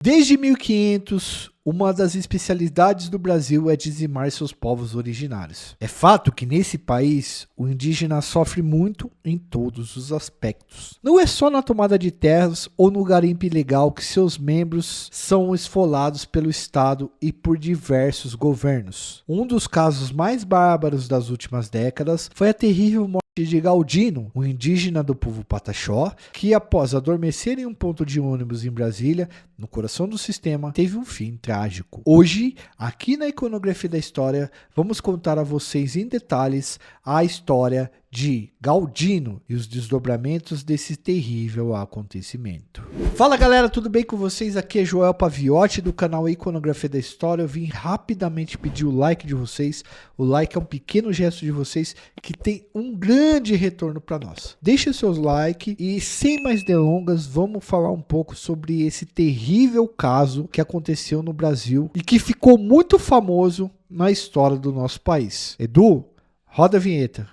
Desde 1500, uma das especialidades do Brasil é dizimar seus povos originários. É fato que nesse país, o indígena sofre muito em todos os aspectos. Não é só na tomada de terras ou no garimpo ilegal que seus membros são esfolados pelo Estado e por diversos governos. Um dos casos mais bárbaros das últimas décadas foi a terrível morte de Galdino, um indígena do povo Pataxó, que após adormecer em um ponto de ônibus em Brasília, no coração do sistema, teve um fim trágico. Hoje, aqui na Iconografia da História, vamos contar a vocês em detalhes a história de Galdino e os desdobramentos desse terrível acontecimento. Fala galera, tudo bem com vocês? Aqui é Joel Paviotti do canal Iconografia da História. Eu vim rapidamente pedir o like de vocês. O like é um pequeno gesto de vocês que tem um grande retorno para nós. Deixe seus likes e sem mais delongas, vamos falar um pouco sobre esse terrível caso que aconteceu no Brasil e que ficou muito famoso na história do nosso país. Edu, roda a vinheta.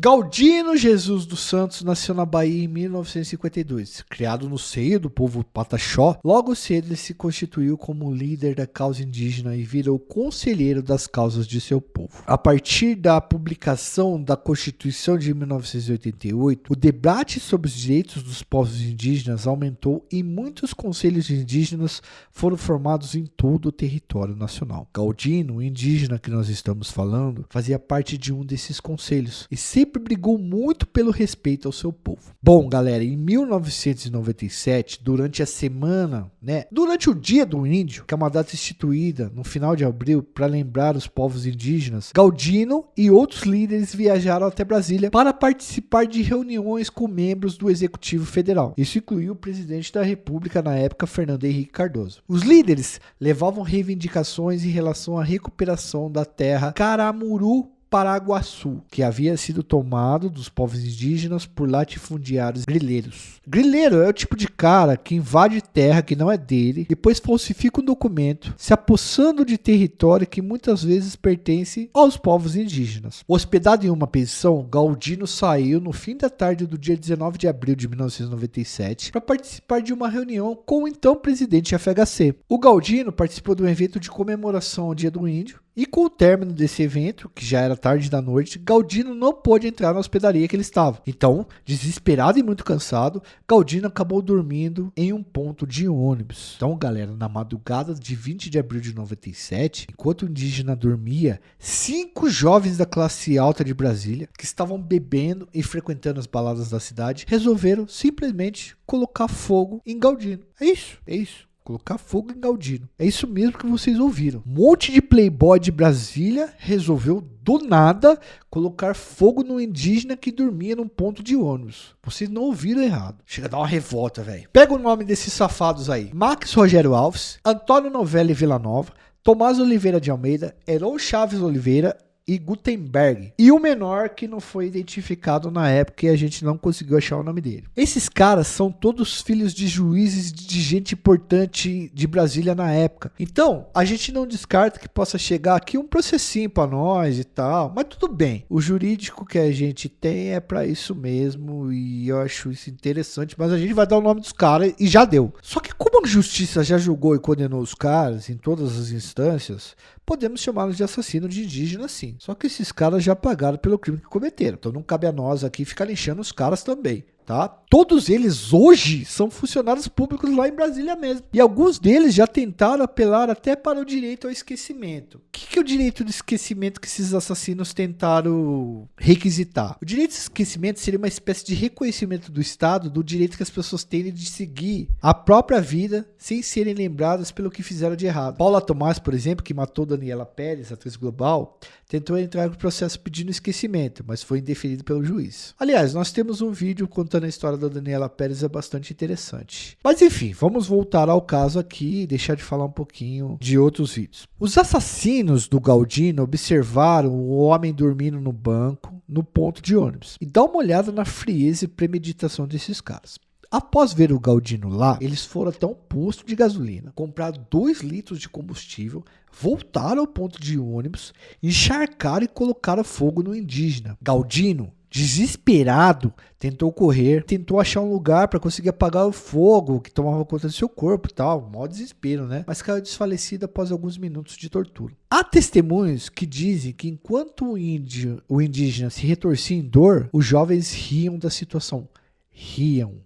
Galdino Jesus dos Santos nasceu na Bahia em 1952. Criado no seio do povo Pataxó, logo cedo ele se constituiu como líder da causa indígena e virou conselheiro das causas de seu povo. A partir da publicação da Constituição de 1988, o debate sobre os direitos dos povos indígenas aumentou e muitos conselhos indígenas foram formados em todo o território nacional. Galdino, o indígena que nós estamos falando, fazia parte de um desses conselhos e sempre brigou muito pelo respeito ao seu povo. Bom, galera, em 1997, durante a semana, durante o Dia do Índio, que é uma data instituída no final de abril para lembrar os povos indígenas, Galdino e outros líderes viajaram até Brasília para participar de reuniões com membros do Executivo Federal. Isso incluiu o presidente da República na época, Fernando Henrique Cardoso. Os líderes levavam reivindicações em relação à recuperação da terra Caramuru Paraguaçu, que havia sido tomado dos povos indígenas por latifundiários grileiros. Grileiro é o tipo de cara que invade terra que não é dele, depois falsifica um documento, se apossando de território que muitas vezes pertence aos povos indígenas. Hospedado em uma pensão, Galdino saiu no fim da tarde do dia 19 de abril de 1997 para participar de uma reunião com o então presidente FHC. O Galdino participou de um evento de comemoração ao Dia do Índio, e com o término desse evento, que já era tarde da noite, Galdino não pôde entrar na hospedaria que ele estava. Então, desesperado e muito cansado, Galdino acabou dormindo em um ponto de ônibus. Então, galera, na madrugada de 20 de abril de 97, enquanto o indígena dormia, 5 jovens da classe alta de Brasília, que estavam bebendo e frequentando as baladas da cidade, resolveram simplesmente colocar fogo em Galdino. É isso. Colocar fogo em Galdino. É isso mesmo que vocês ouviram. Um monte de playboy de Brasília resolveu, do nada, colocar fogo no indígena que dormia num ponto de ônibus. Vocês não ouviram errado. Chega a dar uma revolta, velho. Pega o nome desses safados aí. Max Rogério Alves, Antônio Novelli Villanova, Tomás Oliveira de Almeida, Heron Chaves Oliveira e Gutenberg. E o menor que não foi identificado na época e a gente não conseguiu achar o nome dele. Esses caras são todos filhos de juízes de gente importante de Brasília na época. Então, a gente não descarta que possa chegar aqui um processinho pra nós e tal, mas tudo bem. O jurídico que a gente tem é pra isso mesmo e eu acho isso interessante, mas a gente vai dar o nome dos caras e já deu. Só que como a justiça já julgou e condenou os caras em todas as instâncias, podemos chamá-los de assassino de indígena sim. Só que esses caras já pagaram pelo crime que cometeram. Então não cabe a nós aqui ficar lixando os caras também. Tá? Todos eles hoje são funcionários públicos lá em Brasília mesmo. E alguns deles já tentaram apelar até para o direito ao esquecimento. O que é o direito de esquecimento que esses assassinos tentaram requisitar? O direito de esquecimento seria uma espécie de reconhecimento do Estado do direito que as pessoas têm de seguir a própria vida sem serem lembradas pelo que fizeram de errado. Paula Tomás, por exemplo, que matou Daniela Pérez, atriz global, tentou entrar no processo pedindo esquecimento, mas foi indeferido pelo juiz. Aliás, nós temos um vídeo contando a história da Daniela Pérez, é bastante interessante. Mas enfim, vamos voltar ao caso aqui e deixar de falar um pouquinho de outros vídeos. Os assassinos do Galdino observaram o homem dormindo no banco, no ponto de ônibus. E dá uma olhada na frieza e premeditação desses caras. Após ver o Galdino lá, eles foram até um posto de gasolina, compraram 2 litros de combustível, voltaram ao ponto de ônibus, encharcaram e colocaram fogo no indígena. Galdino, desesperado, tentou correr, tentou achar um lugar para conseguir apagar o fogo que tomava conta do seu corpo e tal, maior desespero, né? Mas caiu desfalecido após alguns minutos de tortura. Há testemunhos que dizem que enquanto o indígena se retorcia em dor, os jovens riam da situação.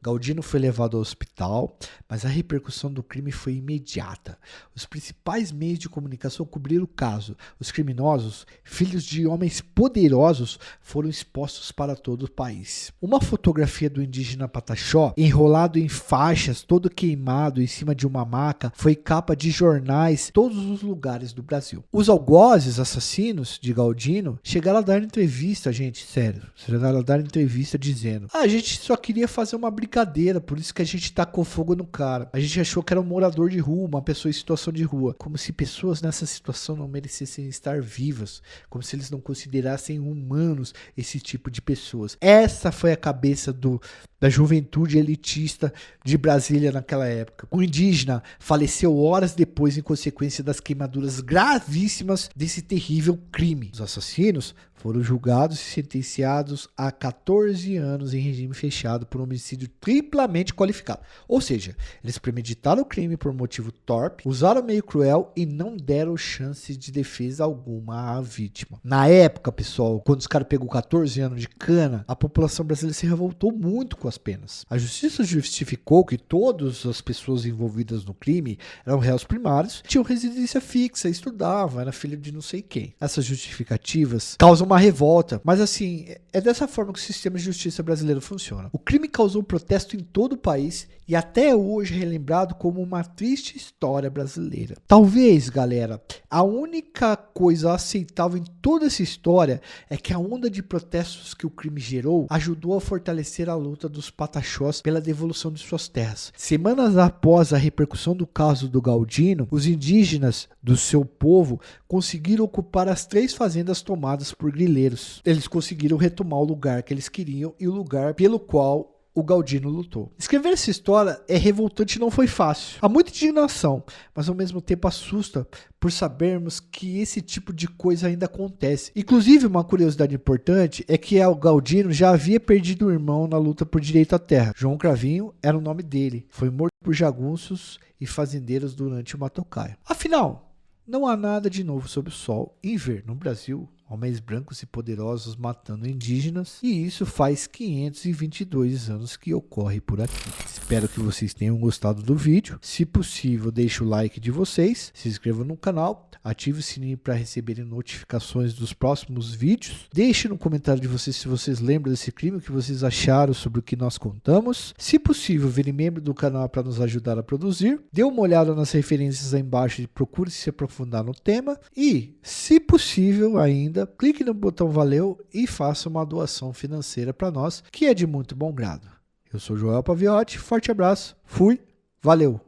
Galdino foi levado ao hospital, mas a repercussão do crime foi imediata. Os principais meios de comunicação cobriram o caso. Os criminosos, filhos de homens poderosos, foram expostos para todo o país. Uma fotografia do indígena Pataxó, enrolado em faixas, todo queimado em cima de uma maca, foi capa de jornais em todos os lugares do Brasil. Os algozes assassinos de Galdino chegaram a dar entrevista, gente, sério, chegaram a dar entrevista dizendo: a gente só queria fazer uma brincadeira, por isso que a gente tacou fogo no cara. A gente achou que era um morador de rua, uma pessoa em situação de rua. Como se pessoas nessa situação não merecessem estar vivas. Como se eles não considerassem humanos esse tipo de pessoas. Essa foi a cabeça da juventude elitista de Brasília naquela época. O indígena faleceu horas depois em consequência das queimaduras gravíssimas desse terrível crime. Os assassinos foram julgados e sentenciados a 14 anos em regime fechado por homicídio triplamente qualificado. Ou seja, eles premeditaram o crime por motivo torpe, usaram meio cruel e não deram chance de defesa alguma à vítima. Na época, pessoal, quando os caras pegou 14 anos de cana, a população brasileira se revoltou muito com as penas. A justiça justificou que todas as pessoas envolvidas no crime eram réus primários, tinham residência fixa, estudavam, era filho de não sei quem. Essas justificativas causam uma revolta, mas assim, é dessa forma que o sistema de justiça brasileiro funciona. O crime causou protesto em todo o país e até hoje é relembrado como uma triste história brasileira. Talvez, galera, a única coisa aceitável em toda essa história é que a onda de protestos que o crime gerou ajudou a fortalecer a luta dos pataxós pela devolução de suas terras. Semanas após a repercussão do caso do Galdino, os indígenas do seu povo conseguiram ocupar as 3 fazendas tomadas por grileiros. Eles conseguiram retomar o lugar que eles queriam e o lugar pelo qual o Galdino lutou. Escrever essa história é revoltante e não foi fácil. Há muita indignação, mas ao mesmo tempo assusta por sabermos que esse tipo de coisa ainda acontece. Inclusive, uma curiosidade importante é que o Galdino já havia perdido o irmão na luta por direito à terra. João Cravinho era o nome dele. Foi morto por jagunços e fazendeiros durante o Matocaia. Afinal, não há nada de novo sob o sol em ver no Brasil homens brancos e poderosos matando indígenas, e isso faz 522 anos que ocorre por aqui. Espero que vocês tenham gostado do vídeo. Se possível, deixe o like de vocês, se inscreva no canal, ative o sininho para receberem notificações dos próximos vídeos. Deixe no comentário de vocês se vocês lembram desse crime, o que vocês acharam sobre o que nós contamos. Se possível, vire membro do canal para nos ajudar a produzir. Dê uma olhada nas referências aí embaixo e procure se aprofundar no tema. E, se possível ainda, clique no botão valeu e faça uma doação financeira para nós, que é de muito bom grado. Eu sou Joel Paviotti, forte abraço, fui, valeu!